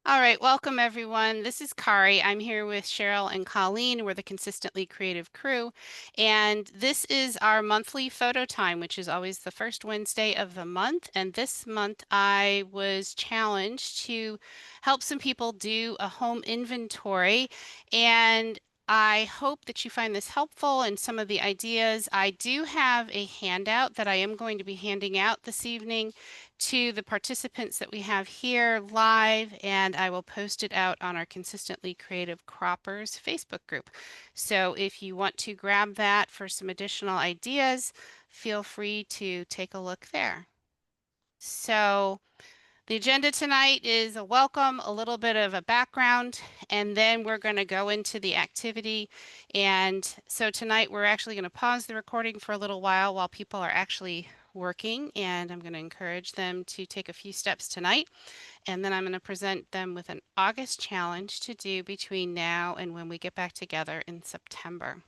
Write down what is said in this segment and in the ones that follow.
All right, welcome everyone. This is Kari. I'm here with Cheryl and Colleen. We're the Consistently Creative Crew. And this is our monthly photo time, which is always the first Wednesday of the month. And this month I was challenged to help some people do a home inventory. And I hope that you find this helpful and some of the ideas. I do have a handout that I am going to be handing out this evening to the participants that we have here live, and I will post it out on our Consistently Creative Croppers Facebook group. So if you want to grab that for some additional ideas, feel free to take a look there. So the agenda tonight is a welcome, a little bit of a background, and then we're going to go into the activity. And so tonight we're actually going to pause the recording for a little while people are actually working, and I'm going to encourage them to take a few steps tonight. And then I'm going to present them with an August challenge to do between now and when we get back together in September.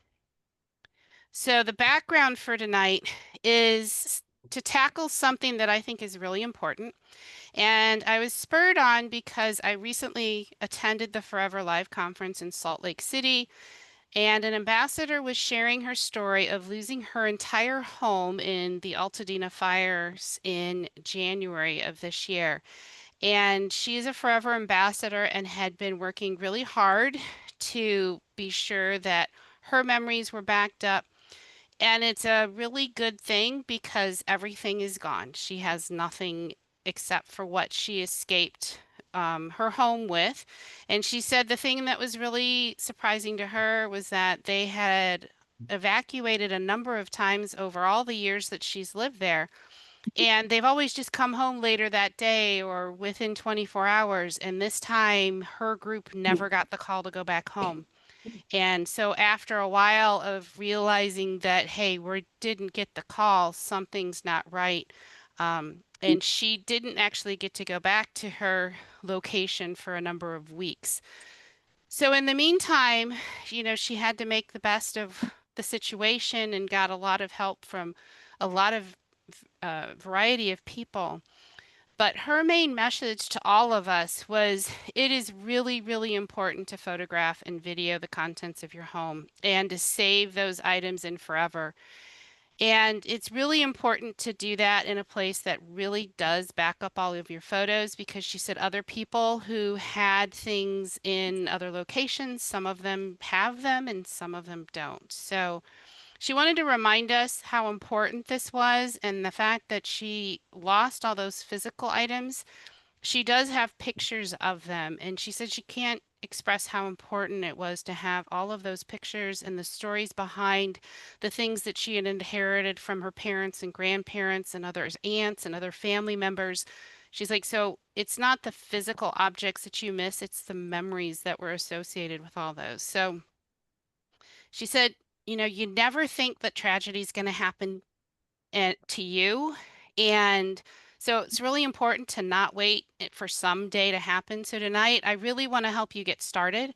So the background for tonight is to tackle something that I think is really important. And I was spurred on because I recently attended the Forever Live conference in Salt Lake City, and an ambassador was sharing her story of losing her entire home in the Altadena fires in January of this year. And she is a Forever ambassador and had been working really hard to be sure that her memories were backed up. And it's a really good thing because everything is gone. She has nothing except for what she escaped her home with. And she said the thing that was really surprising to her was that they had evacuated a number of times over all the years that she's lived there. And they've always just come home later that day or within 24 hours. And this time, her group never got the call to go back home. And so after a while of realizing that, hey, we didn't get the call, something's not right. And she didn't actually get to go back to her location for a number of weeks. So in the meantime, she had to make the best of the situation and got a lot of help from a lot of variety of people. But her main message to all of us was it is really, really important to photograph and video the contents of your home and to save those items in forever. And it's really important to do that in a place that really does back up all of your photos because she said other people who had things in other locations, some of them have them and some of them don't. So she wanted to remind us how important this was and the fact that she lost all those physical items. She does have pictures of them, and she said she can't express how important it was to have all of those pictures and the stories behind the things that she had inherited from her parents and grandparents and others, aunts and other family members. She's like, so it's not the physical objects that you miss, it's the memories that were associated with all those. So she said, you never think that tragedy is going to happen to you. And so it's really important to not wait for some day to happen. So tonight, I really want to help you get started.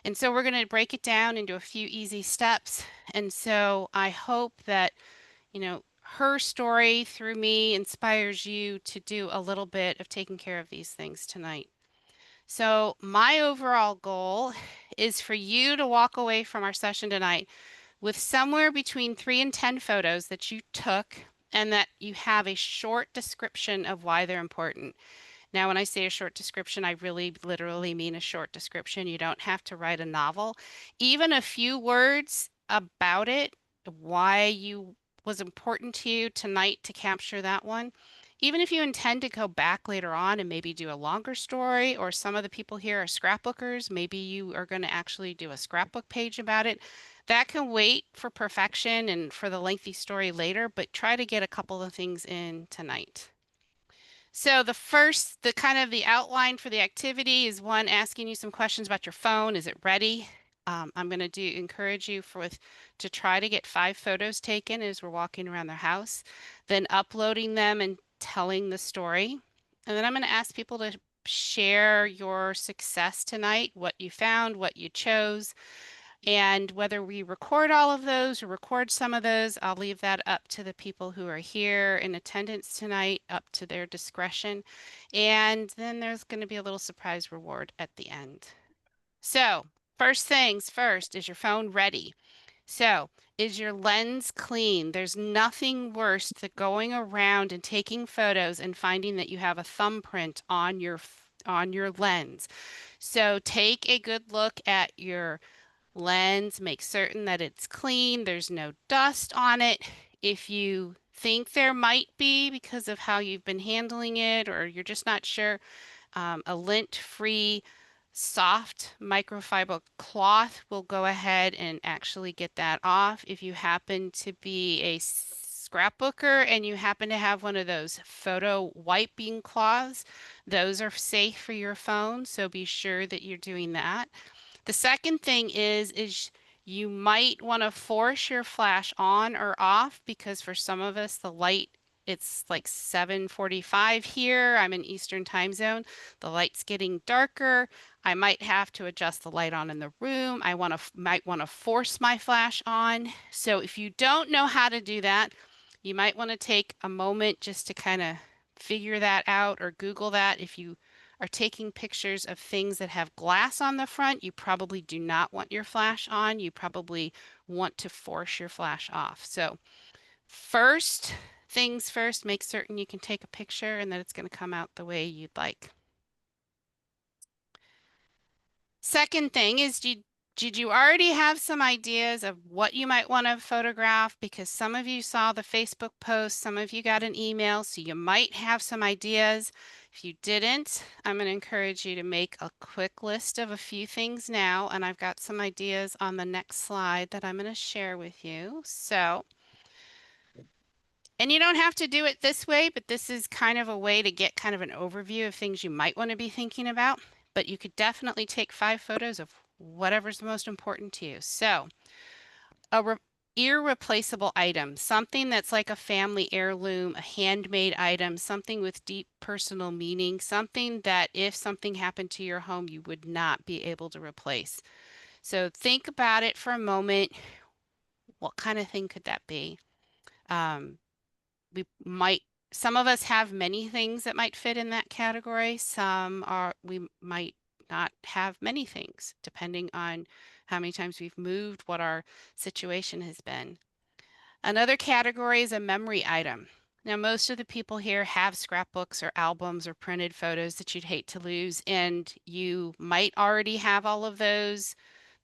And so we're going to break it down into a few easy steps. And so I hope that, her story through me inspires you to do a little bit of taking care of these things tonight. So my overall goal is for you to walk away from our session tonight with somewhere between 3 and 10 photos that you took and that you have a short description of why they're important. Now, when I say a short description, I really literally mean a short description. You don't have to write a novel. Even a few words about it, why you was important to you tonight to capture that one. Even if you intend to go back later on and maybe do a longer story, or some of the people here are scrapbookers, maybe you are going to actually do a scrapbook page about it. That can wait for perfection and for the lengthy story later, but try to get a couple of things in tonight. So the kind of the outline for the activity is one, asking you some questions about your phone. Is it ready? I'm going to encourage you to try to get 5 photos taken as we're walking around their house, then uploading them and telling the story. And then I'm going to ask people to share your success tonight, what you found, what you chose. And whether we record all of those or record some of those, I'll leave that up to the people who are here in attendance tonight, up to their discretion. And then there's going to be a little surprise reward at the end. So, first things first, is your phone ready? So, is your lens clean? There's nothing worse than going around and taking photos and finding that you have a thumbprint on your lens. So, take a good look at your lens, make certain that it's clean, there's no dust on it. If you think there might be because of how you've been handling it, or you're just not sure, a lint-free soft microfiber cloth will go ahead and actually get that off. If you happen to be a scrapbooker and you happen to have one of those photo wiping cloths, those are safe for your phone, so be sure that you're doing that. The second thing is you might want to force your flash on or off, because for some of us the light, it's like 7:45 here. I'm in Eastern time zone. The light's getting darker. I might have to adjust the light on in the room. Might want to force my flash on. So if you don't know how to do that, you might want to take a moment just to kind of figure that out, or Google that. If you are taking pictures of things that have glass on the front, you probably do not want your flash on. You probably want to force your flash off. So first things first, make certain you can take a picture and that it's going to come out the way you'd like. Second thing is, did you already have some ideas of what you might want to photograph? Because some of you saw the Facebook post, some of you got an email, so you might have some ideas. If you didn't, I'm going to encourage you to make a quick list of a few things now, and I've got some ideas on the next slide that I'm going to share with you. So, and you don't have to do it this way, but this is kind of a way to get kind of an overview of things you might want to be thinking about. But you could definitely take 5 photos of whatever's the most important to you. So, irreplaceable item, something that's like a family heirloom, a handmade item, something with deep personal meaning, something that if something happened to your home, you would not be able to replace. So think about it for a moment. What kind of thing could that be? Um, we might Some of us have many things that might fit in that category. We might not have many things, depending on how many times we've moved, what our situation has been. Another category is a memory item. Now, most of the people here have scrapbooks or albums or printed photos that you'd hate to lose, and you might already have all of those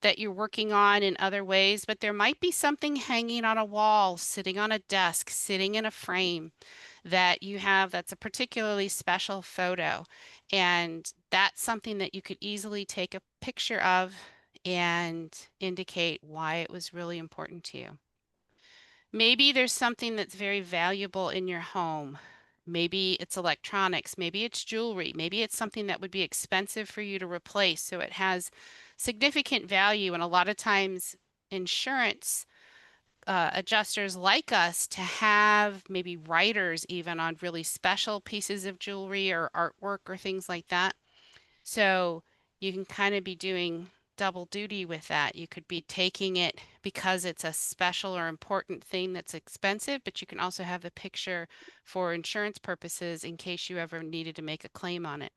that you're working on in other ways, but there might be something hanging on a wall, sitting on a desk, sitting in a frame that you have that's a particularly special photo. And that's something that you could easily take a picture of and indicate why it was really important to you. Maybe there's something that's very valuable in your home. Maybe it's electronics, maybe it's jewelry, maybe it's something that would be expensive for you to replace, so it has significant value. And a lot of times, insurance adjusters like us to have maybe writers even on really special pieces of jewelry or artwork or things like that. So you can kind of be doing double duty with that. You could be taking it because it's a special or important thing that's expensive, but you can also have the picture for insurance purposes in case you ever needed to make a claim on it.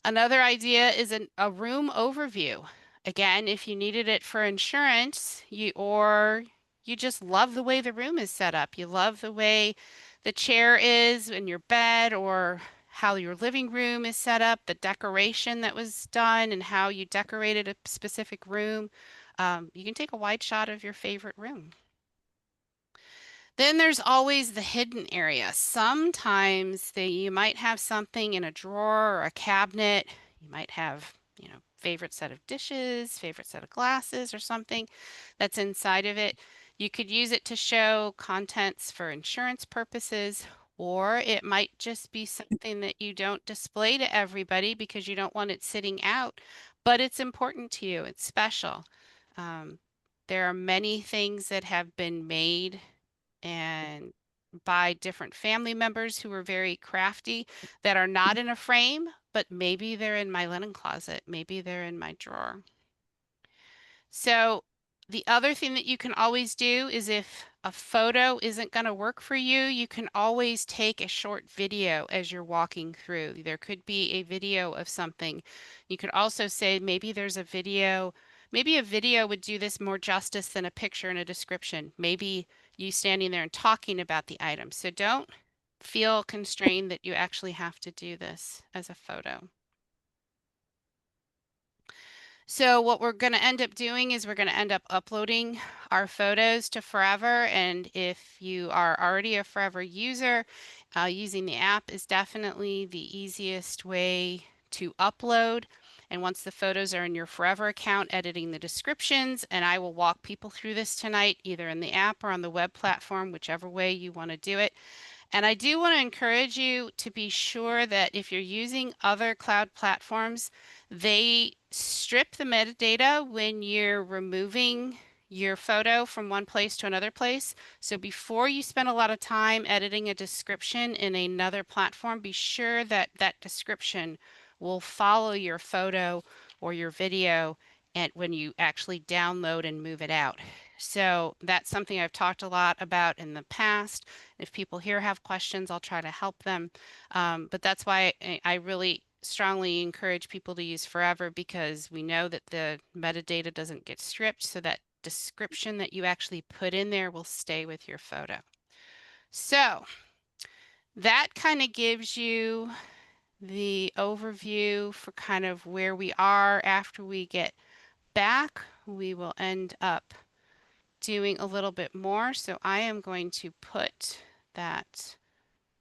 Another idea is a room overview. Again, if you needed it for insurance, or you just love the way the room is set up. You love the way the chair is in your bed, or how your living room is set up, the decoration that was done, and how you decorated a specific room. You can take a wide shot of your favorite room. Then there's always the hidden area. Sometimes you might have something in a drawer or a cabinet. You might have, favorite set of dishes, favorite set of glasses or something that's inside of it. You could use it to show contents for insurance purposes, or it might just be something that you don't display to everybody because you don't want it sitting out, but it's important to you. It's special. Um, there are many things that have been made and by different family members who are very crafty that are not in a frame, but maybe they're in my linen closet, maybe they're in my drawer. So the other thing that you can always do is if a photo isn't going to work for you, you can always take a short video as you're walking through. There could be a video of something. You could also say maybe there's a video, maybe a video would do this more justice than a picture and a description. Maybe you standing there and talking about the item. So don't feel constrained that you actually have to do this as a photo. So what we're going to end up doing is we're going to end up uploading our photos to Forever. And if you are already a Forever user, using the app is definitely the easiest way to upload. And once the photos are in your Forever account, editing the descriptions, and I will walk people through this tonight, either in the app or on the web platform, whichever way you want to do it. And I do want to encourage you to be sure that if you're using other cloud platforms, they strip the metadata when you're removing your photo from one place to another place. So before you spend a lot of time editing a description in another platform, be sure that that description will follow your photo or your video and when you actually download and move it out. So that's something I've talked a lot about in the past. If people here have questions, I'll try to help them. But that's why I really strongly encourage people to use Forever, because we know that the metadata doesn't get stripped, so that description that you actually put in there will stay with your photo. So that kind of gives you the overview for kind of where we are. After we get back, we will end up doing a little bit more. So I am going to put that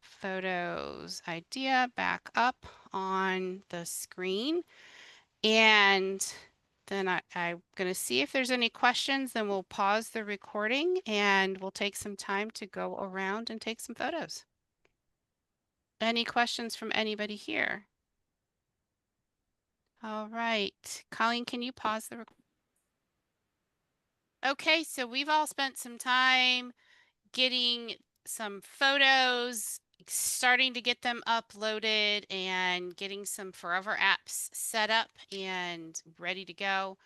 photos idea back up on the screen. And then I'm going to see if there's any questions. Then we'll pause the recording and we'll take some time to go around and take some photos. Any questions from anybody here? All right. Colleen, can you pause the recording? Okay, so we've all spent some time getting some photos, starting to get them uploaded and getting some Forever apps set up and ready to go.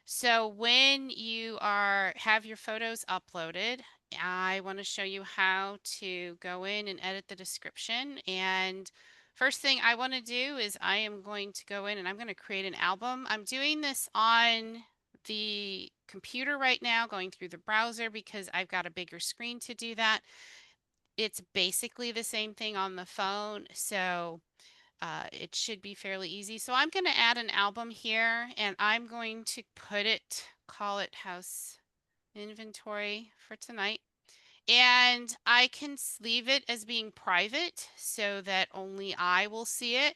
So when you have your photos uploaded, I want to show you how to go in and edit the description. And first thing I want to do is I am going to go in and I'm going to create an album. I'm doing this on the computer right now, going through the browser because I've got a bigger screen to do that. It's basically the same thing on the phone, so it should be fairly easy. So I'm going to add an album here and I'm going to call it House Inventory for tonight. And I can leave it as being private so that only I will see it.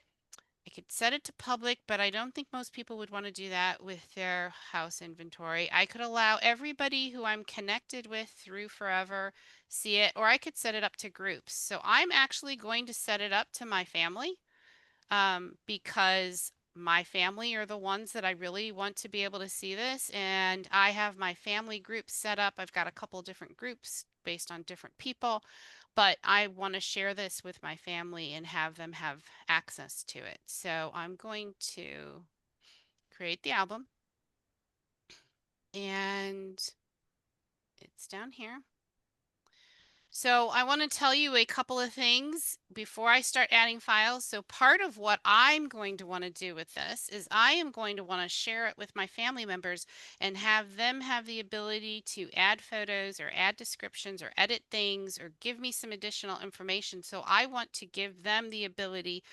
I could set it to public, but I don't think most people would want to do that with their house inventory. I could allow everybody who I'm connected with through Forever see it, or I could set it up to groups. So I'm actually going to set it up to my family because my family are the ones that I really want to be able to see this. And I have my family group set up. I've got a couple different groups based on different people, but I want to share this with my family and have them have access to it. So I'm going to create the album and it's down here. So I want to tell you a couple of things before I start adding files. So part of what I'm going to want to do with this is I am going to want to share it with my family members and have them have the ability to add photos or add descriptions or edit things or give me some additional information. So I want to give them the ability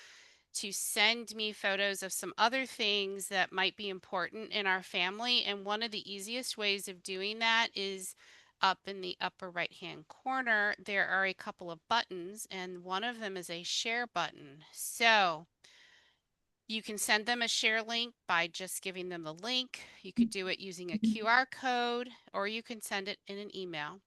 to send me photos of some other things that might be important in our family. And one of the easiest ways of doing that is up in the upper right hand corner, there are a couple of buttons and one of them is a share button. So you can send them a share link by just giving them the link. You could do it using a QR code or you can send it in an email.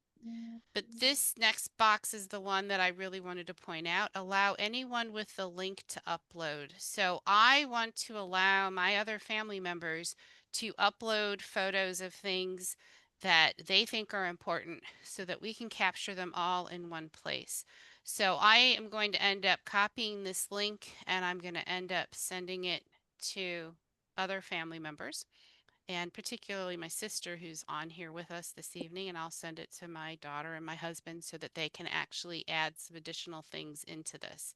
But this next box is the one that I really wanted to point out. Allow anyone with the link to upload. So I want to allow my other family members to upload photos of things that they think are important so that we can capture them all in one place. So I am going to end up copying this link and I'm going to end up sending it to other family members. and particularly my sister who's on here with us this evening, and I'll send it to my daughter and my husband so that they can actually add some additional things into this.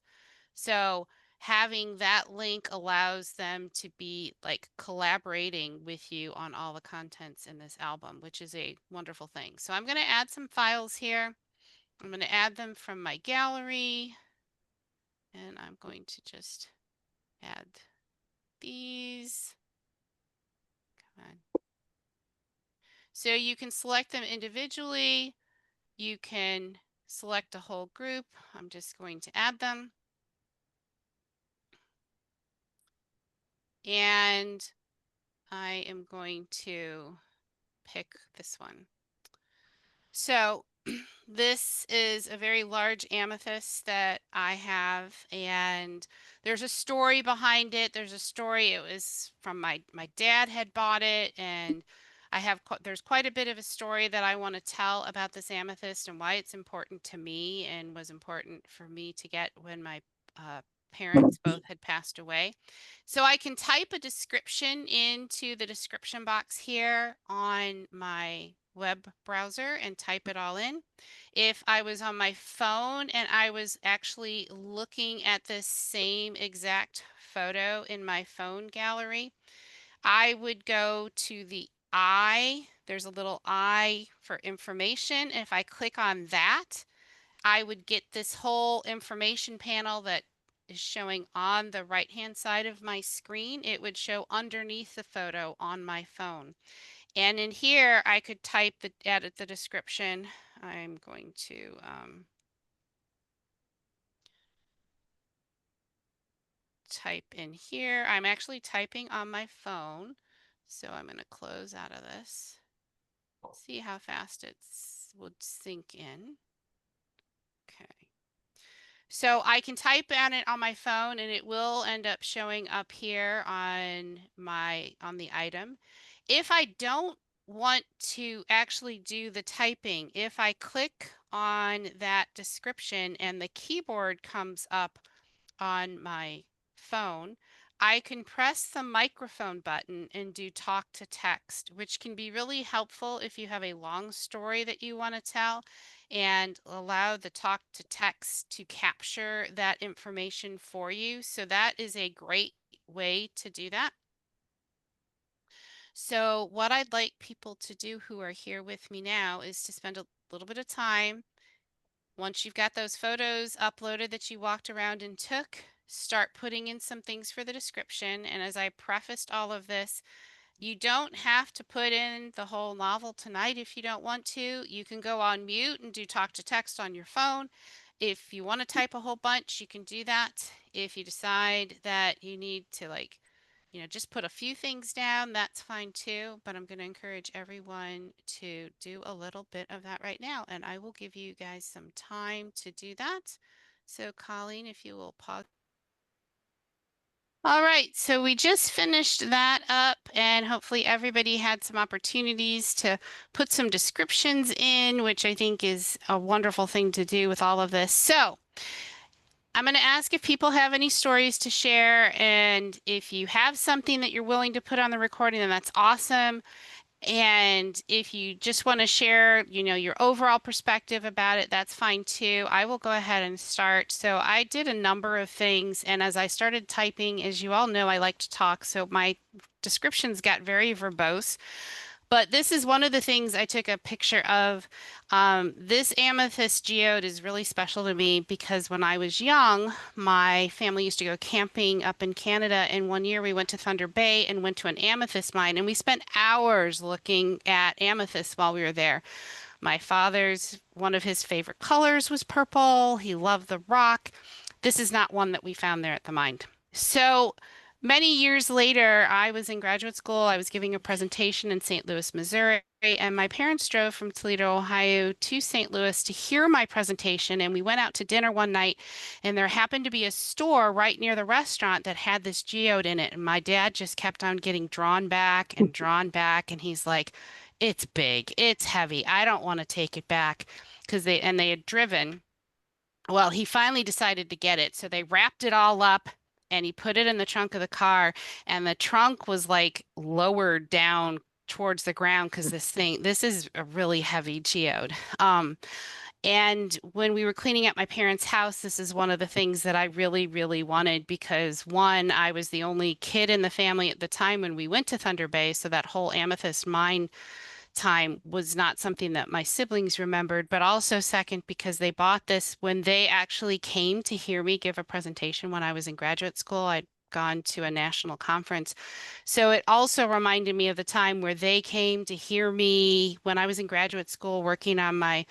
So having that link allows them to be like collaborating with you on all the contents in this album, which is a wonderful thing. So I'm going to add some files here. I'm going to add them from my gallery, and I'm going to just add these. Come on. So you can select them individually. You can select a whole group. I'm just going to add them. And I am going to pick this one. So this is a very large amethyst that I have, and there's a story behind it. There's a story. It was from my dad had bought it, and I have there's quite a bit of a story that I want to tell about this amethyst and why it's important to me and was important for me to get when my parents both had passed away. So I can type a description into the description box here on my web browser and type it all in. If I was on my phone and I was actually looking at this same exact photo in my phone gallery, I would go to the I. There's a little I for information. And if I click on that, I would get this whole information panel that is showing on the right hand side of my screen. It would show underneath the photo on my phone. And in here, I could edit the description. I'm going to type in here. I'm actually typing on my phone, so I'm going to close out of this. See how fast it would sink in. Okay. So I can type on it on my phone and it will end up showing up here on the item. If I don't want to actually do the typing, if I click on that description and the keyboard comes up on my phone, I can press the microphone button and do talk to text, which can be really helpful if you have a long story that you want to tell and allow the talk to text to capture that information for you. So that is a great way to do that. So what I'd like people to do who are here with me now is to spend a little bit of time. Once you've got those photos uploaded that you walked around and took, start putting in some things for the description. And as I prefaced all of this, you don't have to put in the whole novel tonight if you don't want to. You can go on mute and do talk to text on your phone. If you want to type a whole bunch, you can do that. If you decide that you need to just put a few things down, that's fine too. But I'm going to encourage everyone to do a little bit of that right now. And I will give you guys some time to do that. So Colleen, if you will pause. All right, so we just finished that up, and hopefully everybody had some opportunities to put some descriptions in, which I think is a wonderful thing to do with all of this. So I'm going to ask if people have any stories to share, and if you have something that you're willing to put on the recording, then that's awesome. And if you just want to share, your overall perspective about it, that's fine too. I will go ahead and start. So I did a number of things, and as I started typing, as you all know, I like to talk, so my descriptions got very verbose. But this is one of the things I took a picture of. This amethyst geode is really special to me because when I was young, my family used to go camping up in Canada, and one year we went to Thunder Bay and went to an amethyst mine, and we spent hours looking at amethyst while we were there. My father's, one of his favorite colors was purple. He loved the rock. This is not one that we found there at the mine. So many years later, I was in graduate school. I was giving a presentation in St. Louis, Missouri, and my parents drove from Toledo, Ohio to St. Louis to hear my presentation. And we went out to dinner one night, and there happened to be a store right near the restaurant that had this geode in it. And my dad just kept on getting drawn back, and he's like, "It's big, it's heavy. I don't want to take it back." Because they had driven. Well, he finally decided to get it. So they wrapped it all up and he put it in the trunk of the car, and the trunk was like lowered down towards the ground because this is a really heavy geode. And when we were cleaning up my parents' house, this is one of the things that I really, really wanted because one, I was the only kid in the family at the time when we went to Thunder Bay, so that whole amethyst mine time was not something that my siblings remembered, but also second, because they bought this when they actually came to hear me give a presentation when I was in graduate school. I'd gone to a national conference. So it also reminded me of the time where they came to hear me when I was in graduate school working on my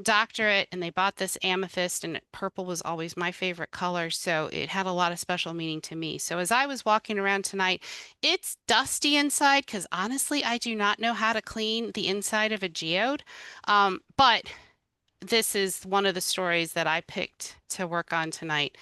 doctorate, and they bought this amethyst, and purple was always my favorite color, so it had a lot of special meaning to me. So as I was walking around tonight, it's dusty inside because honestly, I do not know how to clean the inside of a geode. But this is one of the stories that I picked to work on tonight.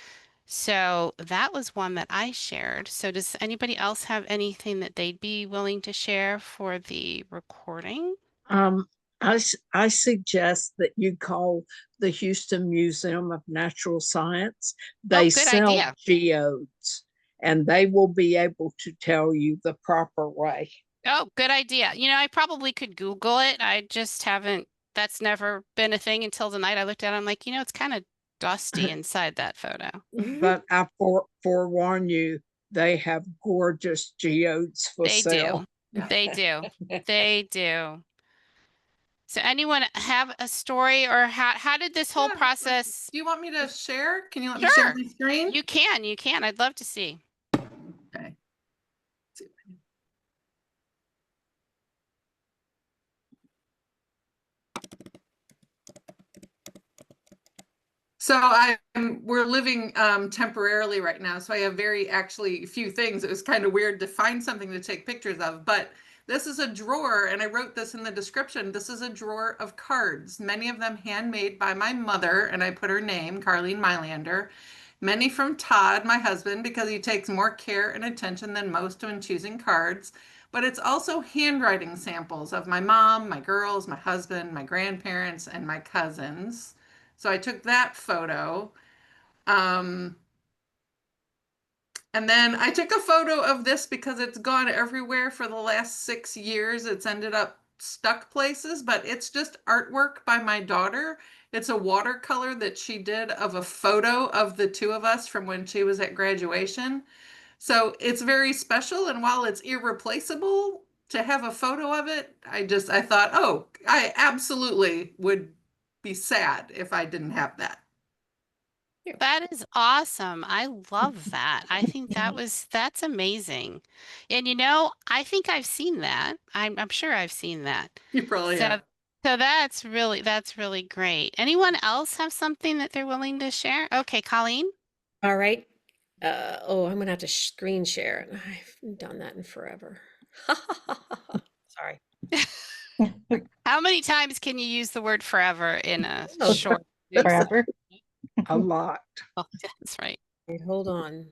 So that was one that I shared. So does anybody else have anything that they'd be willing to share for the recording? Um, I suggest that you call the Houston Museum of Natural Science. Oh, They good sell idea. geodes and they will be able to tell you the proper way. Oh, good idea. I probably could Google it. I just haven't, that's never been a thing until the night I looked at it. I'm like, it's kind of dusty inside that photo. But I forewarn you, they have gorgeous geodes for They do. sale. They do. They do. So anyone have a story, or how did this whole Yeah. process? Do you want me to share? Can you let me share Sure. my screen? You can. You can. I'd love to see. Okay. So we're living temporarily right now. So I have very actually few things. It was kind of weird to find something to take pictures of, but this is a drawer, and I wrote this in the description. This is a drawer of cards, many of them handmade by my mother, and I put her name, Carlene Mylander. Many from Todd, my husband, because he takes more care and attention than most when choosing cards. But it's also handwriting samples of my mom, my girls, my husband, my grandparents, and my cousins. So I took that photo. Um, and then I took a photo of this because it's gone everywhere for the last 6 years. It's ended up stuck places, but it's just artwork by my daughter. It's a watercolor that she did of a photo of the two of us from when she was at graduation. So it's very special. And while it's irreplaceable to have a photo of it, I thought, oh, I absolutely would be sad if I didn't have that. That is awesome. I love that. I think that's amazing. And I think I've seen that. I'm sure I've seen that. You probably So have. so that's really great. Anyone else have something that they're willing to share? Okay, Colleen. All right. Oh, I'm gonna have to screen share. I haven't done that in forever. Sorry. How many times can you use the word forever in a Oh, short? Forever. A lot. Oh, that's right. wait, hold on.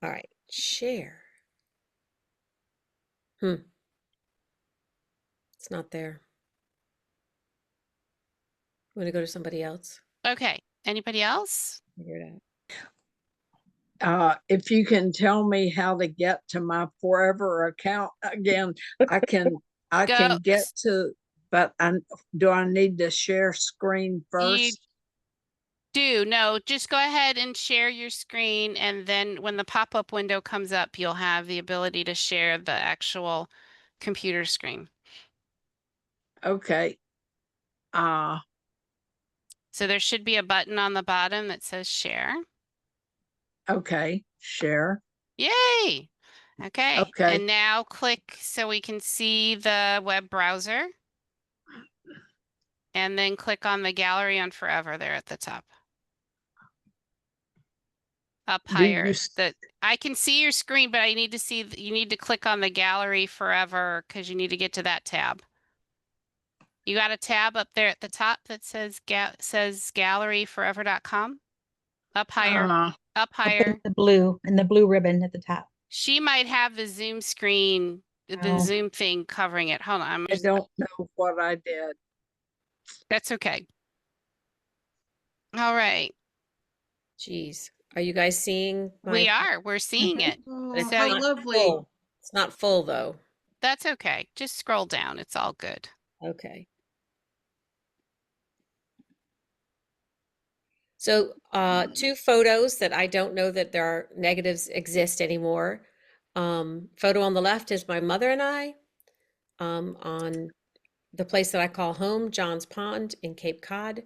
All right, share. It's not there. I'm gonna go to somebody else. Okay. Anybody else? Figure it out. If you can tell me how to get to my forever account again, I can Go. get to, but do I need to share screen You first? do. No, just go ahead and share your screen, and then when the pop-up window comes up, you'll have the ability to share the actual computer screen. Okay. So there should be a button on the bottom that says share. Okay, share. Yay! Okay. Okay. And now click so we can see the web browser. And then click on the gallery on forever there at the top. Up higher. I can see your screen, but you need to click on the gallery forever because you need to get to that tab. You got a tab up there at the top that says galleryforever.com. Up higher. Up higher. The blue ribbon at the top. She might have the Zoom screen, the Oh. Zoom thing covering it. Hold on. I don't know what I did. That's okay. All right. Geez. Are you guys seeing We my, are. We're seeing it. but it's Oh, how So not lovely. full. It's not full though. that's okay. Just scroll down. It's all good. Okay. So, two photos that I don't know that there are negatives exist anymore. Photo on the left is my mother and I, on the place that I call home, John's Pond in Cape Cod.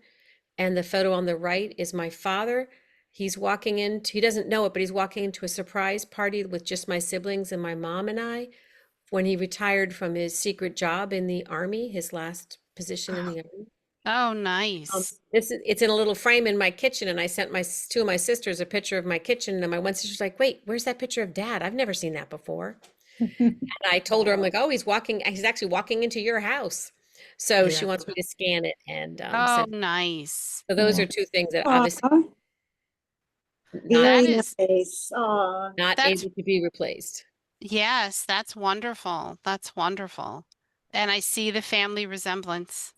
And the photo on the right is my father. He doesn't know it, but he's walking into a surprise party with just my siblings and my mom and I when he retired from his secret job in the army, his last position in the army. Oh, nice. It's in a little frame in my kitchen, and I sent two of my sisters a picture of my kitchen, and my one sister's like, "Wait, where's that picture of Dad? I've never seen that before." And I told her, I'm like, "Oh, he's actually walking into your house." So she Yeah. wants me to scan it and Oh, send. nice. So those Yeah. are two things that obviously Aw, not That very is, nice. Aw. not that's, able to be replaced. yes, that's wonderful. That's wonderful. And I see the family resemblance.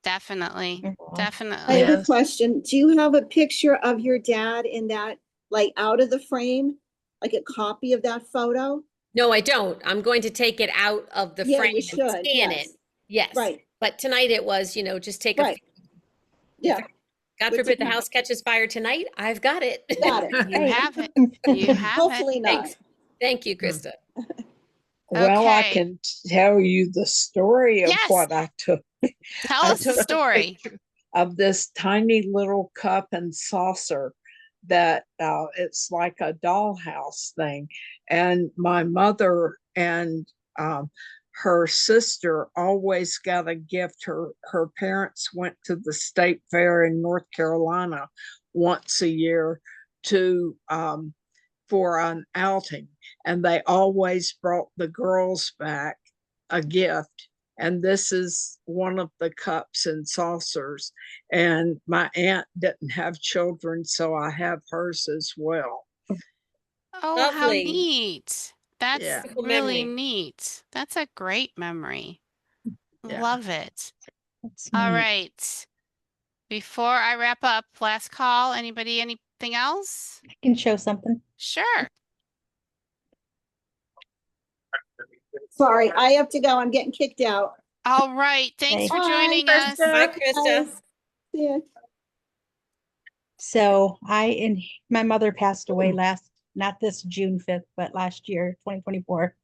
Definitely. Aw. I Definitely. have a Yes. question. Do you have a picture of your dad in that, like out of the frame? Like a copy of that photo? No, I don't. I'm going to take it out of the Yeah, frame you and should. scan it. Yes. Yes. Right, But tonight it was, just take a, right. if Yeah, God Good to forbid the know. house catches fire tonight, I've got it. got it. You Right. have it. You have it. Hopefully not. Thanks. Thank you, Hmm. Krista. Well, I Okay. can tell you the story of Yes. what I took. Tell I us the took a story. picture of this tiny little cup and saucer that it's like a dollhouse thing. And my mother and her sister always got a gift. Her parents went to the state fair in North Carolina once a year to for an outing, and they always brought the girls back a gift. And this is one of the cups and saucers. And my aunt didn't have children, so I have hers as well. Oh, how Lovely. neat. That's Yeah. Beautiful really memory. neat. That's a great memory. Yeah. Love it. That's All neat. right. Before I wrap up, last call. Anybody, anything else? I can show something. Sure. Sorry, I have to go. I'm getting kicked out. All right. Thanks Okay. for Bye, joining us. Bye, Krista. Guys. See ya. So my mother passed away not this June 5th, but last year, 2024.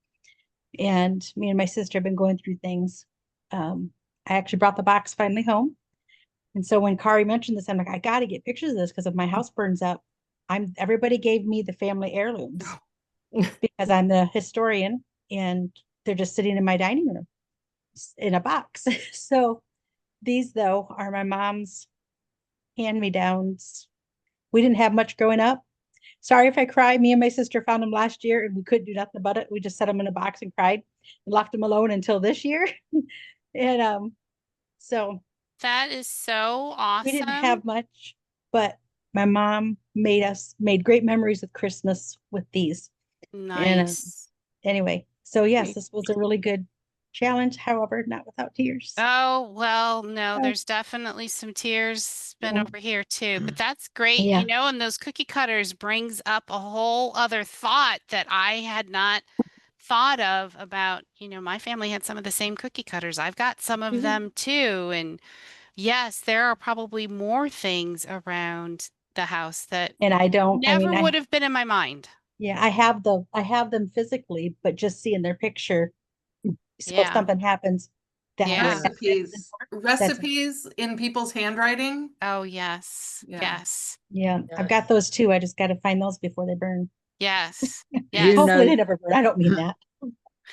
And me and my sister have been going through things. I actually brought the box finally home. And so when Kari mentioned this, I'm like, I got to get pictures of this because if my house burns up, everybody gave me the family heirlooms because I'm the historian and they're just sitting in my dining room in a box. So these though are my mom's hand-me-downs. We didn't have much growing up. Sorry if I cry. Me and my sister found them last year and we couldn't do nothing about it. We just set them in a box and cried and left them alone until this year. And so That is so we didn't awesome. have much, but my mom made great memories with Christmas with these. And Nice. anyway, so yes, Great. this was a really good challenge. However, not without tears. Oh, well, no, Oh. there's definitely some tears been Yeah. over here too, but that's great, Yeah. and those cookie cutters brings up a whole other thought that I had not thought of about, my family had some of the same cookie cutters. I've got some of Mhm. them too. And yes, there are probably more things around the house that And never would have been in my mind. yeah, I have them physically, but just seeing their picture. So if Yeah. something happens, Yeah. Recipes in people's handwriting. Oh, yes. Yeah. Yes. yeah, I've got those too. I just got to find those before they burn. Yes. You Yes. Hopefully know, they never burn. I don't mean that.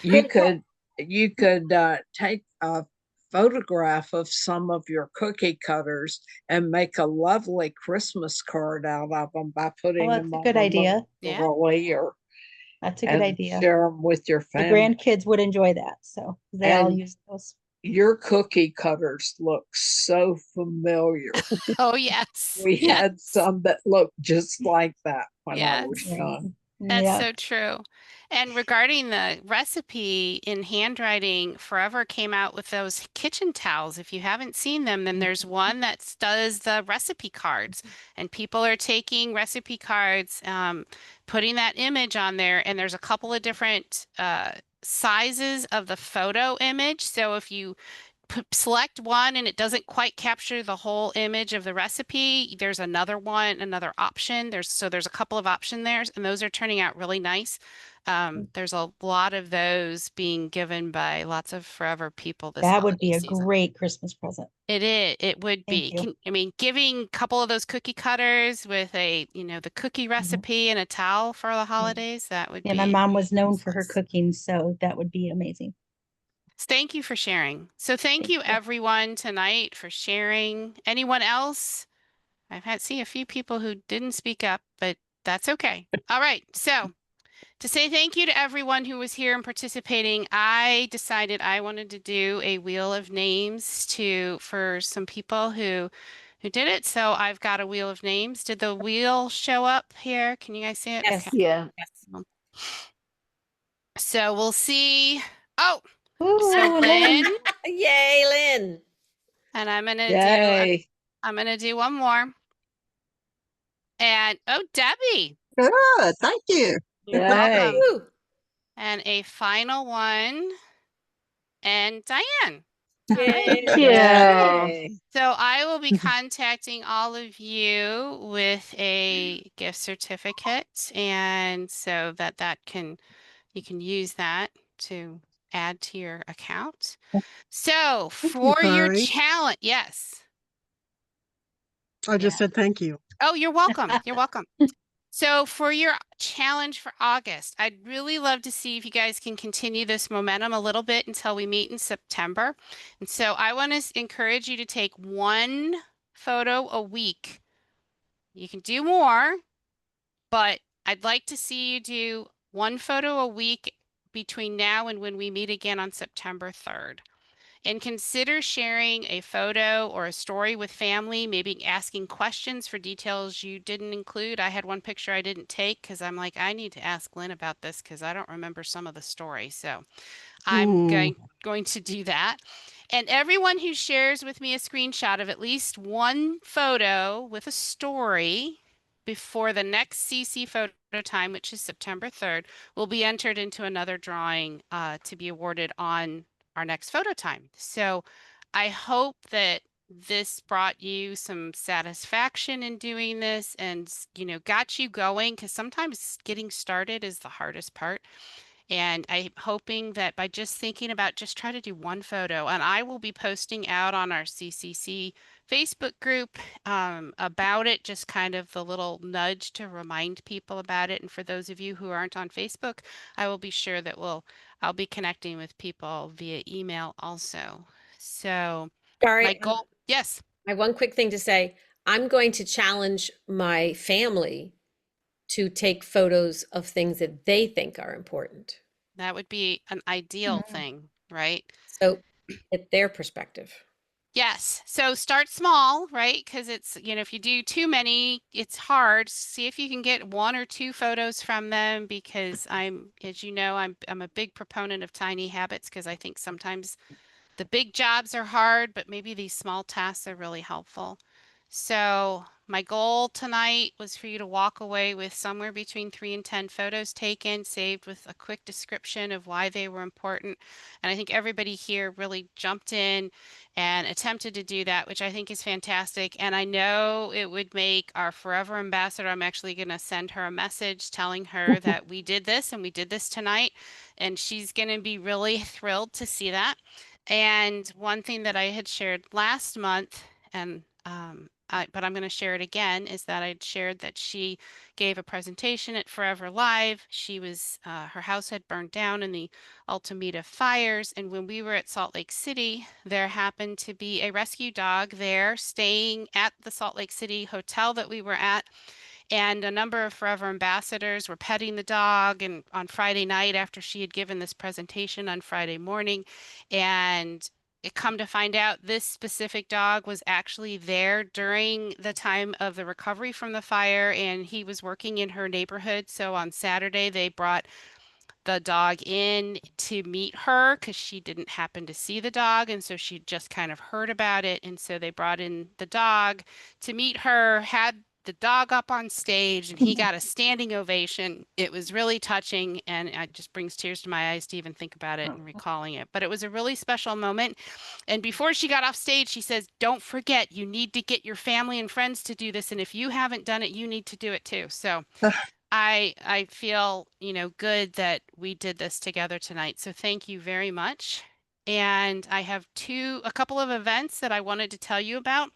you could take a photograph of some of your cookie cutters and make a lovely Christmas card out of them by putting that's them a on good a idea. Yeah. rolly or That's a good and idea. share them with your The family. grandkids would enjoy that. So they all And use those. your cookie cutters look so familiar. Oh, yes. We Yes. had some that looked just like that when I was Yes. young. That's Yeah. so true. And regarding the recipe in handwriting, Forever came out with those kitchen towels. If you haven't seen them, then there's one that does the recipe cards, and people are taking recipe cards, putting that image on there, and there's a couple of different sizes of the photo image. So if you select one and it doesn't quite capture the whole image of the recipe, there's another one, another option. There's a couple of options there, and those are turning out really nice. There's a lot of those being given by lots of Forever people this That would holiday be a season. great Christmas present. It is. It would Thank be. you. I mean, giving a couple of those cookie cutters with the cookie recipe and a towel for the holidays, that would Yeah, my be mom was known for her priceless. cooking, so that would be amazing. Thank you for sharing. So thank Thank you you. everyone tonight for sharing. Anyone else? I've had see a few people who didn't speak up, but that's okay. All right. So to say thank you to everyone who was here and participating, I decided I wanted to do a wheel of names for some people who did it. So I've got a wheel of names. Did the wheel show up here? Can you guys see it? Yes. Okay. Yeah. Yes. So we'll see. Oh, Ooh, so Lynn. Lynn, Yay, Lynn. and Yay. I'm gonna do one more. And oh, Debbie, Good, thank you. you're Yay. welcome. Woo. And a final one, and Diane. All right. Yay. Yay. So I will be contacting all of you with a gift certificate, and so you can use that to add to your account. So Thank you, for your Kari. challenge, yes. I just said thank you. Oh, you're welcome. You're welcome. So for your challenge for August, I'd really love to see if you guys can continue this momentum a little bit until we meet in September. And so I want to encourage you to take one photo a week. You can do more, but I'd like to see you do one photo a week between now and when we meet again on September 3rd. And consider sharing a photo or a story with family, maybe asking questions for details you didn't include. I had one picture I didn't take because I'm like, I need to ask Lynn about this because I don't remember some of the story. So I'm going to do that. And everyone who shares with me a screenshot of at least one photo with a story before the next CC photo time, which is September 3rd, will be entered into another drawing to be awarded on our next photo time. So I hope that this brought you some satisfaction in doing this and, got you going, because sometimes getting started is the hardest part. And I'm hoping that by just thinking about just try to do one photo, and I will be posting out on our CCC Facebook group about it, just kind of the little nudge to remind people about it. And for those of you who aren't on Facebook, I will be sure that I'll be connecting with people via email also. So my Sorry, goal, yes, I have one quick thing to say. I'm going to challenge my family to take photos of things that they think are important. that would be an ideal Mm. thing, right? So get their perspective. Yes. So start small, right? Because if you do too many, it's hard. See if you can get one or two photos from them because as you know, I'm a big proponent of tiny habits because I think sometimes the big jobs are hard, but maybe these small tasks are really helpful. So my goal tonight was for you to walk away with somewhere between 3 and 10 photos taken, saved with a quick description of why they were important. And I think everybody here really jumped in and attempted to do that, which I think is fantastic. And I know it would make our Forever Ambassador, I'm actually going to send her a message telling her that we did this and we did this tonight. And she's going to be really thrilled to see that. And one thing that I had shared last month, and but I'm going to share it again, is that I'd shared that she gave a presentation at Forever Live. She was her house had burned down in the Altamira fires, and when we were at Salt Lake City, there happened to be a rescue dog there staying at the Salt Lake City hotel that we were at. And a number of Forever ambassadors were petting the dog and on Friday night after she had given this presentation on Friday morning. And come to find out, this specific dog was actually there during the time of the recovery from the fire, and he was working in her neighborhood. So on Saturday, they brought the dog in to meet her because she didn't happen to see the dog, and so she just kind of heard about it. And so they brought in the dog to meet her, had the dog up on stage, and he got a standing ovation. It was really touching, and it just brings tears to my eyes to even think about it and recalling it. But it was a really special moment. And before she got off stage, she says, "Don't forget, you need to get your family and friends to do this. And if you haven't done it, you need to do it too." So I feel, good that we did this together tonight. So thank you very much. And I have a couple of events that I wanted to tell you about.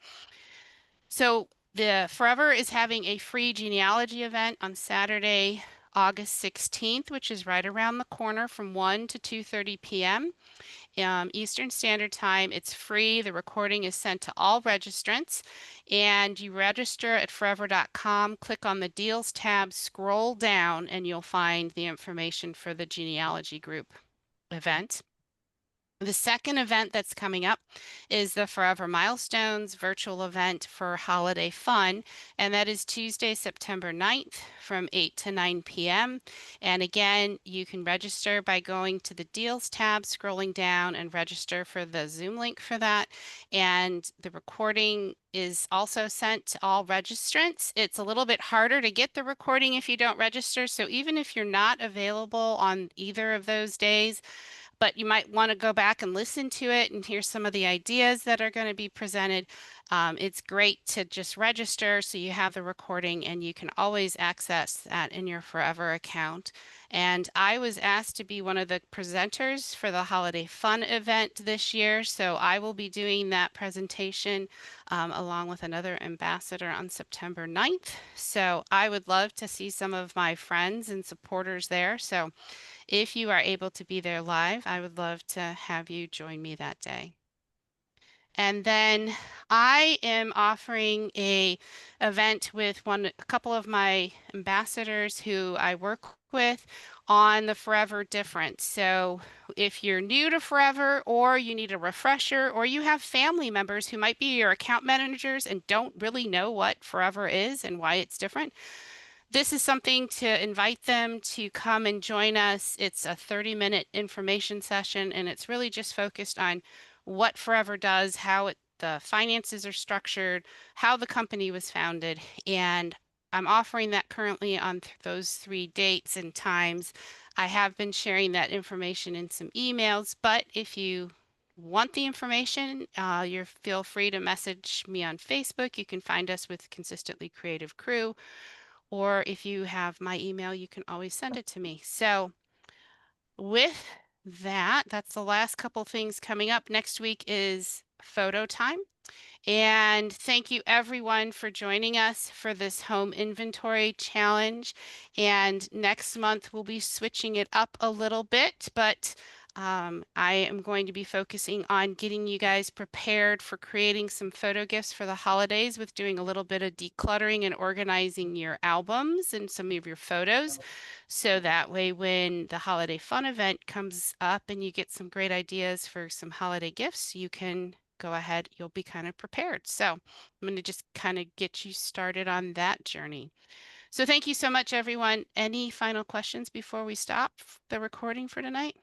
So the Forever is having a free genealogy event on Saturday, August 16th, which is right around the corner from 1 to 2:30 p.m. Eastern Standard Time. It's free. The recording is sent to all registrants, and you register at forever.com. Click on the Deals tab, scroll down, and you'll find the information for the genealogy group event. The second event that's coming up is the Forever Milestones virtual event for holiday fun, and that is Tuesday, September 9th from 8 to 9 p.m. And again, you can register by going to the Deals tab, scrolling down, and register for the Zoom link for that. And the recording is also sent to all registrants. It's a little bit harder to get the recording if you don't register, so even if you're not available on either of those days, but you might want to go back and listen to it and hear some of the ideas that are going to be presented. It's great to just register so you have the recording, and you can always access that in your Forever account. And I was asked to be one of the presenters for the Holiday Fun event this year, so I will be doing that presentation along with another ambassador on September 9th. So I would love to see some of my friends and supporters there. So if you are able to be there live, I would love to have you join me that day. And then I am offering a event with a couple of my ambassadors who I work with on the Forever Difference. So if you're new to Forever, or you need a refresher, or you have family members who might be your account managers and don't really know what Forever is and why it's different, this is something to invite them to come and join us. It's a 30-minute information session, and it's really just focused on what Forever does, how the finances are structured, how the company was founded, and I'm offering that currently on those 3 dates and times. I have been sharing that information in some emails, but if you want the information, you feel free to message me on Facebook. You can find us with Consistently Creative Crew. Or if you have my email, you can always send it to me. So with that, that's the last couple things coming up. Next week is photo time. And thank you everyone for joining us for this home inventory challenge. And next month we'll be switching it up a little bit, but I am going to be focusing on getting you guys prepared for creating some photo gifts for the holidays, with doing a little bit of decluttering and organizing your albums and some of your photos. So that way, when the holiday fun event comes up and you get some great ideas for some holiday gifts, you can go ahead, you'll be kind of prepared. So I'm going to just kind of get you started on that journey. So thank you so much, everyone. Any final questions before we stop the recording for tonight?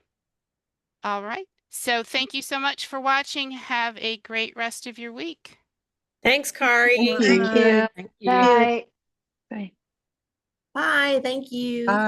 All right. So thank you so much for watching. Have a great rest of your week. Thanks, Kari. Thank you. Thank you. Thank you. Bye. Bye. Bye. Thank you. Bye.